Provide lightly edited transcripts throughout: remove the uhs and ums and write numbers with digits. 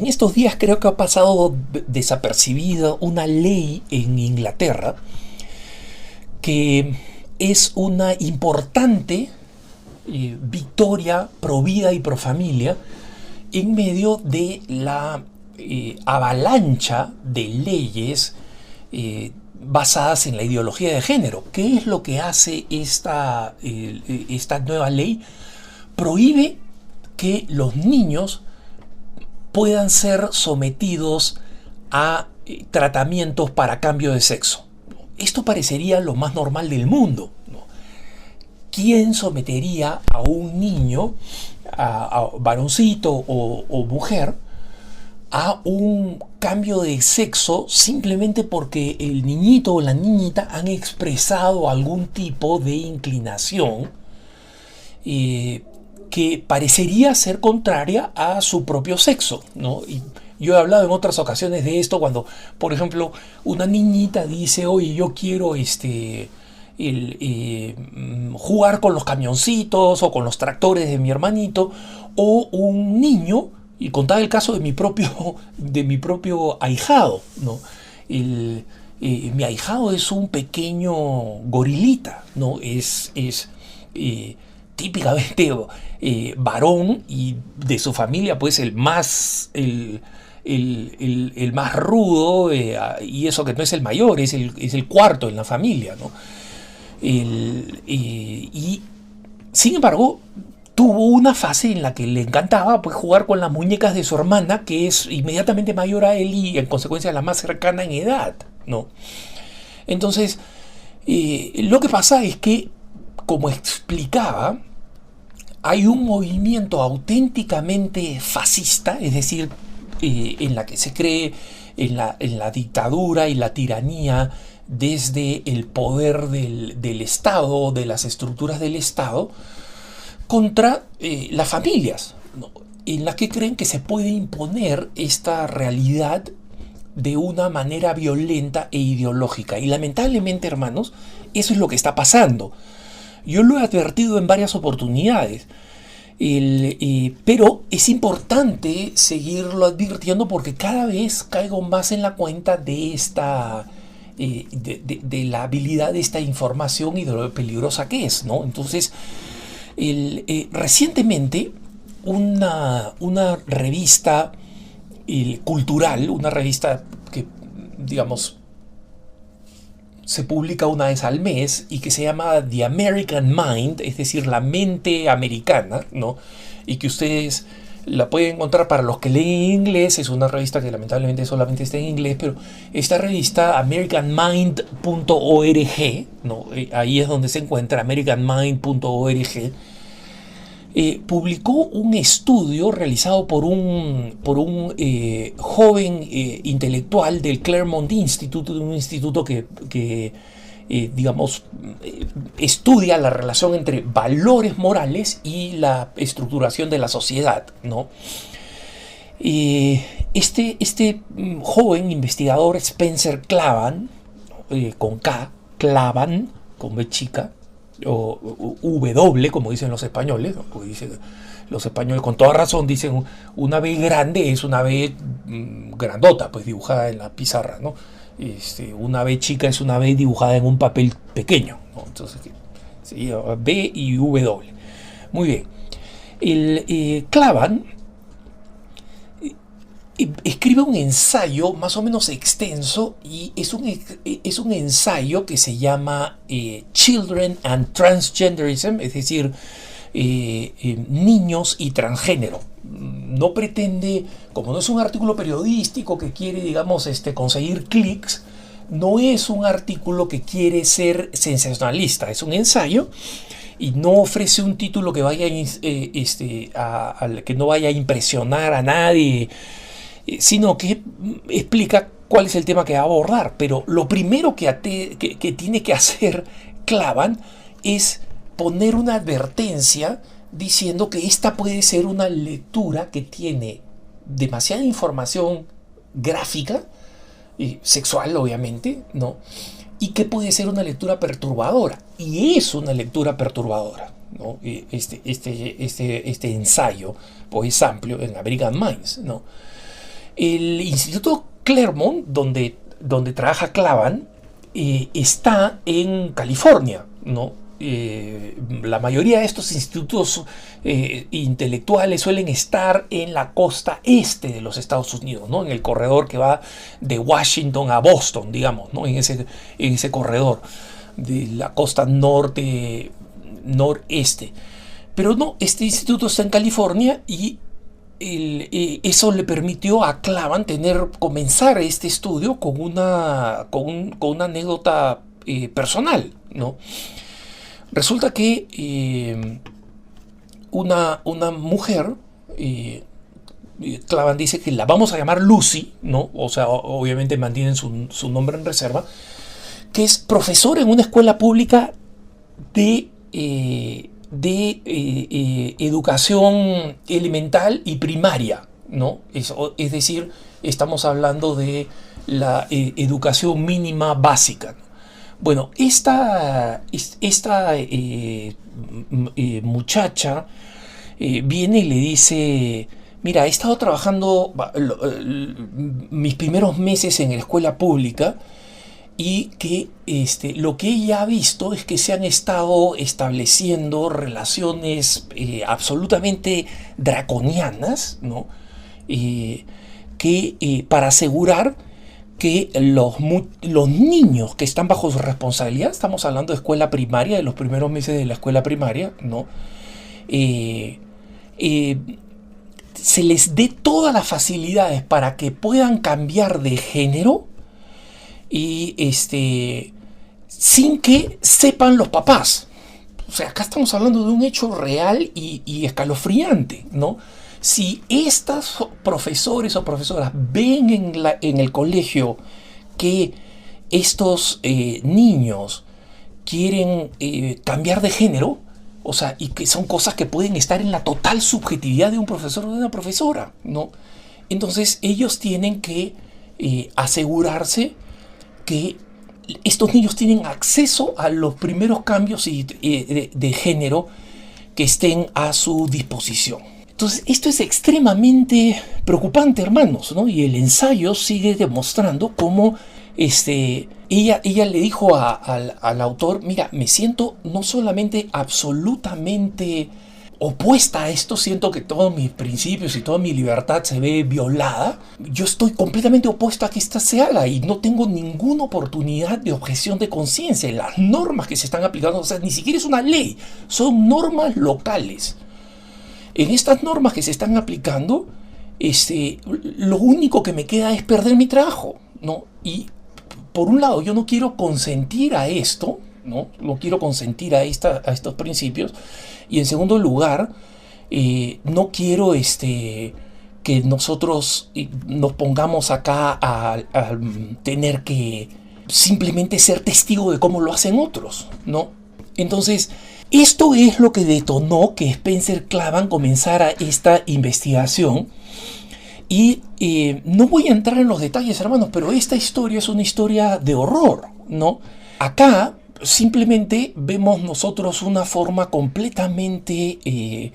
En estos días creo que ha pasado desapercibida una ley en Inglaterra que es una importante victoria pro vida y pro familia en medio de la avalancha de leyes basadas en la ideología de género. ¿Qué es lo que hace esta nueva ley? Prohíbe que los niños puedan ser sometidos a tratamientos para cambio de sexo. Esto parecería lo más normal del mundo, ¿no? ¿Quién sometería a un niño, a varoncito o mujer, a un cambio de sexo simplemente porque el niñito o la niñita han expresado algún tipo de inclinación que parecería ser contraria a su propio sexo, ¿no? Y yo he hablado en otras ocasiones de esto cuando, por ejemplo, una niñita dice, oye, yo quiero jugar con los camioncitos o con los tractores de mi hermanito, o un niño, y contaba el caso de mi propio ahijado, ¿no? Mi ahijado es un pequeño gorilita, ¿no? Es típicamente varón, y de su familia pues el más rudo, y eso que no es el mayor, es el cuarto en la familia, ¿no? Y sin embargo tuvo una fase en la que le encantaba pues jugar con las muñecas de su hermana, que es inmediatamente mayor a él y en consecuencia la más cercana en edad, ¿no? Entonces lo que pasa es que, como explicaba, hay un movimiento auténticamente fascista, es decir, en la que se cree en la dictadura y la tiranía desde el poder del Estado, de las estructuras del Estado, contra las familias, ¿no? En la que creen que se puede imponer esta realidad de una manera violenta e ideológica. Y lamentablemente, hermanos, eso es lo que está pasando. Yo lo he advertido en varias oportunidades, pero es importante seguirlo advirtiendo porque cada vez caigo más en la cuenta de de la habilidad de esta información y de lo peligrosa que es, ¿no? Entonces, recientemente una revista cultural, una revista que, digamos, se publica una vez al mes y que se llama The American Mind, es decir, la mente americana, ¿no? Y que ustedes la pueden encontrar, para los que leen inglés. Es una revista que lamentablemente solamente está en inglés, pero esta revista, americanmind.org, ¿no? Ahí es donde se encuentra, americanmind.org. Publicó un estudio realizado por un joven intelectual del Claremont Institute, un instituto que digamos, estudia la relación entre valores morales y la estructuración de la sociedad, ¿no? Este joven investigador, Spencer Klavan, con K, Klavan, con B chica, o W, como dicen los españoles, ¿no? Porque los españoles con toda razón dicen una B grande es una B grandota, pues dibujada en la pizarra, ¿no? Una B chica es una B dibujada en un papel pequeño, ¿no? Entonces, sí, B y W. Muy bien. Klavan escribe un ensayo más o menos extenso, y es un ensayo que se llama Children and Transgenderism, es decir, niños y transgénero. No pretende, como no es un artículo periodístico que quiere, digamos, conseguir clics, no es un artículo que quiere ser sensacionalista, es un ensayo, y no ofrece un título que vaya que no vaya a impresionar a nadie, sino que explica cuál es el tema que va a abordar. Pero lo primero que tiene que hacer Klavan es poner una advertencia diciendo que esta puede ser una lectura que tiene demasiada información gráfica, sexual obviamente, ¿no? Y que puede ser una lectura perturbadora. Y es una lectura perturbadora, ¿no? Este ensayo pues es amplio en American Minds, ¿no? El Instituto Claremont, donde trabaja Clavan, está en California, ¿no? La mayoría de estos institutos intelectuales suelen estar en la costa este de los Estados Unidos, ¿no? En el corredor que va de Washington a Boston, digamos, ¿no? En ese corredor de la costa noreste. Pero no, este instituto está en California y eso le permitió a Clavan comenzar este estudio con una anécdota personal, ¿no? Resulta que una mujer, Clavan dice que la vamos a llamar Lucy, ¿no? O sea, obviamente mantienen su nombre en reserva, que es profesora en una escuela pública de educación elemental y primaria, ¿no? Es decir, estamos hablando de la educación mínima básica, ¿no? Bueno, esta muchacha viene y le dice: mira, he estado trabajando mis primeros meses en la escuela pública y que lo que ella ha visto es que se han estado estableciendo relaciones absolutamente draconianas, ¿no? Para asegurar que los niños que están bajo su responsabilidad, estamos hablando de escuela primaria, de los primeros meses de la escuela primaria, ¿no? Se les dé todas las facilidades para que puedan cambiar de género y sin que sepan los papás. O sea, acá estamos hablando de un hecho real y escalofriante, ¿no? Si estos profesores o profesoras ven en el colegio que estos niños quieren cambiar de género, o sea, y que son cosas que pueden estar en la total subjetividad de un profesor o de una profesora, ¿no? Entonces ellos tienen que asegurarse que estos niños tienen acceso a los primeros cambios de género que estén a su disposición. Entonces, esto es extremadamente preocupante, hermanos, ¿no? Y el ensayo sigue demostrando cómo ella le dijo al autor: mira, me siento no solamente absolutamente opuesta a esto, siento que todos mis principios y toda mi libertad se ve violada, yo estoy completamente opuesto a que esta se haga y no tengo ninguna oportunidad de objeción de conciencia. Las normas que se están aplicando, o sea, ni siquiera es una ley, son normas locales. En estas normas que se están aplicando, lo único que me queda es perder mi trabajo, ¿no? Y por un lado, yo no quiero consentir a esto, ¿no? No quiero consentir a estos principios. Y en segundo lugar, no quiero que nosotros nos pongamos acá a tener que simplemente ser testigo de cómo lo hacen otros, ¿no? Entonces, esto es lo que detonó que Spencer Clavan comenzara esta investigación. Y no voy a entrar en los detalles, hermanos, pero esta historia es una historia de horror, ¿no? Acá simplemente vemos nosotros una forma completamente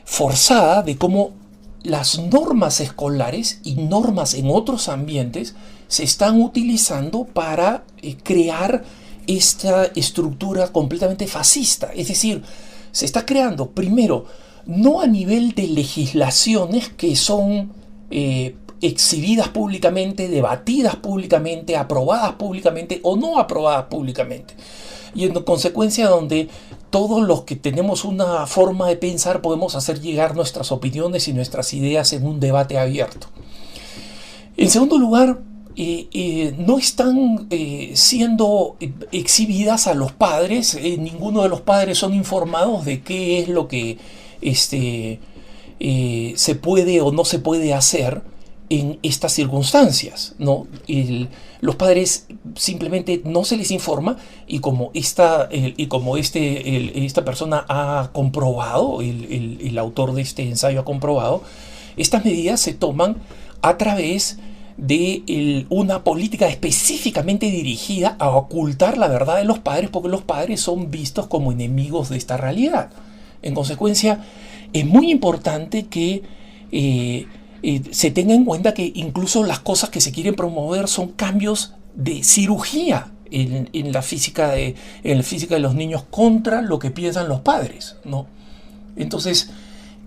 forzada de cómo las normas escolares y normas en otros ambientes se están utilizando para crear esta estructura completamente fascista. Es decir, se está creando, primero, no a nivel de legislaciones que son exhibidas públicamente, debatidas públicamente, aprobadas públicamente o no aprobadas públicamente. Y en consecuencia donde todos los que tenemos una forma de pensar podemos hacer llegar nuestras opiniones y nuestras ideas en un debate abierto. En segundo lugar, no están siendo exhibidas a los padres. Ninguno de los padres son informados de qué es lo que se puede o no se puede hacer en estas circunstancias, ¿no? Los padres simplemente no se les informa y como esta persona ha comprobado, el autor de este ensayo ha comprobado, estas medidas se toman a través de una política específicamente dirigida a ocultar la verdad de los padres, porque los padres son vistos como enemigos de esta realidad. En consecuencia, es muy importante que se tenga en cuenta que incluso las cosas que se quieren promover son cambios de cirugía en la física de los niños contra lo que piensan los padres, ¿no? Entonces,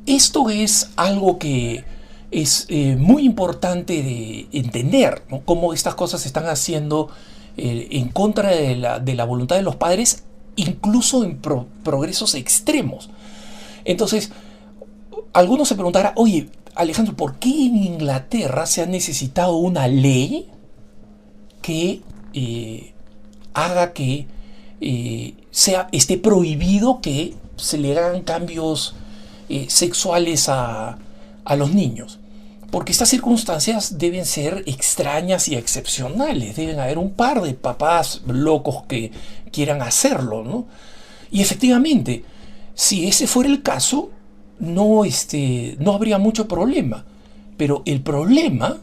esto es algo que es muy importante de entender, ¿no? Cómo estas cosas se están haciendo en contra de la voluntad de los padres, incluso en progresos extremos. Entonces, algunos se preguntarán, oye, Alejandro, ¿por qué en Inglaterra se ha necesitado una ley que haga que esté prohibido que se le hagan cambios sexuales a los niños? Porque estas circunstancias deben ser extrañas y excepcionales. Deben haber un par de papás locos que quieran hacerlo, ¿no? Y efectivamente, si ese fuera el caso, no habría mucho problema. Pero el problema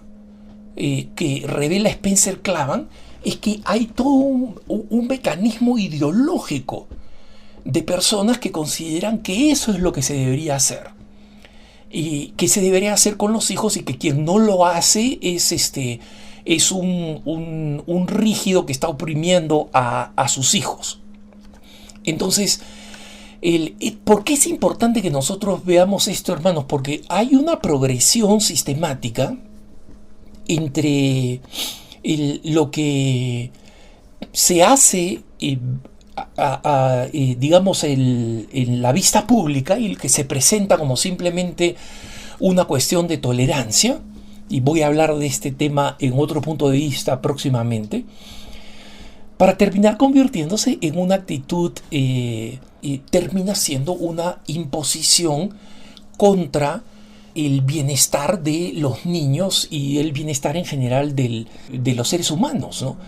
que revela Spencer Klavan es que hay todo un mecanismo ideológico de personas que consideran que eso es lo que se debería hacer. Y que se debería hacer con los hijos, y que quien no lo hace es un rígido que está oprimiendo a sus hijos. Entonces, ¿por qué es importante que nosotros veamos esto, hermanos? Porque hay una progresión sistemática entre lo que se hace digamos en la vista pública, y el que se presenta como simplemente una cuestión de tolerancia, y voy a hablar de este tema en otro punto de vista próximamente, para terminar convirtiéndose en una actitud y termina siendo una imposición contra el bienestar de los niños y el bienestar en general de los seres humanos, ¿no?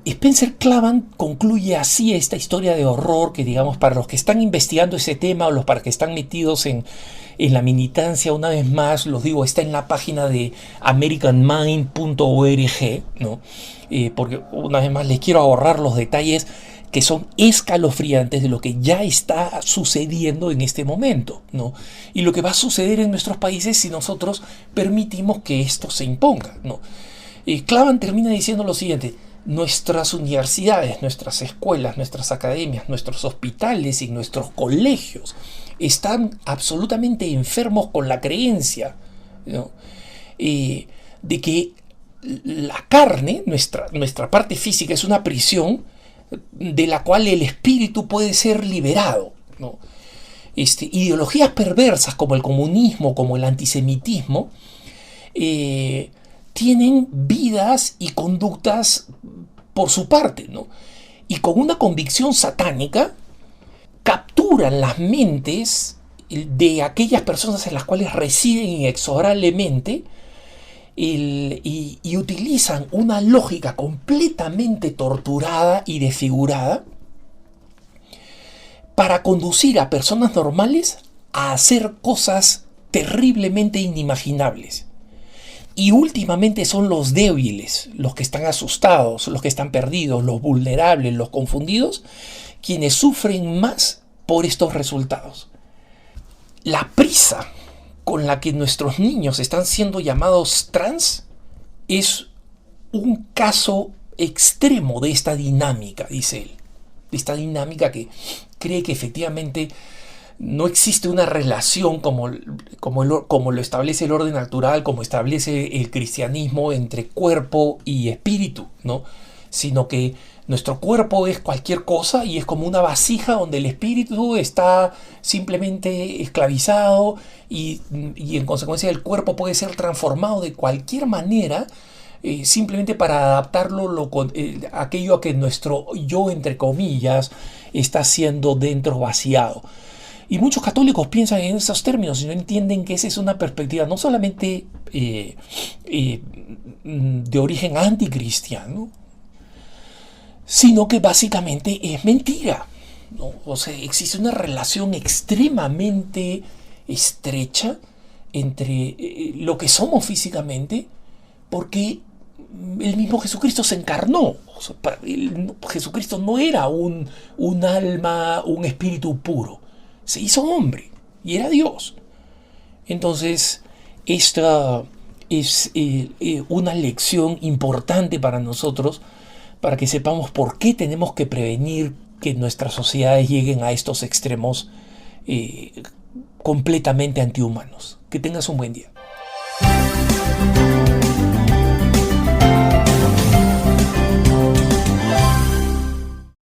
Spencer Klavan concluye así esta historia de horror que, digamos, para los que están investigando ese tema, o para los que están metidos en la militancia, una vez más, los digo, está en la página de americanmind.org, ¿no? Porque una vez más les quiero ahorrar los detalles que son escalofriantes de lo que ya está sucediendo en este momento, ¿no? Y lo que va a suceder en nuestros países si nosotros permitimos que esto se imponga, ¿no? Klavan termina diciendo lo siguiente: nuestras universidades, nuestras escuelas, nuestras academias, nuestros hospitales y nuestros colegios están absolutamente enfermos con la creencia, ¿no? De que la carne, nuestra parte física, es una prisión de la cual el espíritu puede ser liberado, ¿no? Ideologías perversas como el comunismo, como el antisemitismo, tienen vidas y conductas por su parte, ¿no? Y con una convicción satánica capturan las mentes de aquellas personas en las cuales residen inexorablemente, y utilizan una lógica completamente torturada y desfigurada para conducir a personas normales a hacer cosas terriblemente inimaginables. Y últimamente son los débiles, los que están asustados, los que están perdidos, los vulnerables, los confundidos, quienes sufren más por estos resultados. La prisa con la que nuestros niños están siendo llamados trans es un caso extremo de esta dinámica, dice él. De esta dinámica que cree que efectivamente no existe una relación como lo establece el orden natural, como establece el cristianismo, entre cuerpo y espíritu, ¿no? Sino que nuestro cuerpo es cualquier cosa y es como una vasija donde el espíritu está simplemente esclavizado, y en consecuencia el cuerpo puede ser transformado de cualquier manera, simplemente para adaptarlo aquello a que nuestro yo, entre comillas, está siendo dentro vaciado. Y muchos católicos piensan en esos términos y no entienden que esa es una perspectiva no solamente de origen anticristiano, sino que básicamente es mentira, ¿no? O sea, existe una relación extremadamente estrecha entre lo que somos físicamente, porque el mismo Jesucristo se encarnó. O sea, Jesucristo no era un alma, un espíritu puro. Se hizo hombre y era Dios. Entonces, Esta es una lección importante para nosotros, para que sepamos por qué tenemos que prevenir que nuestras sociedades lleguen a estos extremos completamente antihumanos. Que tengas un buen día.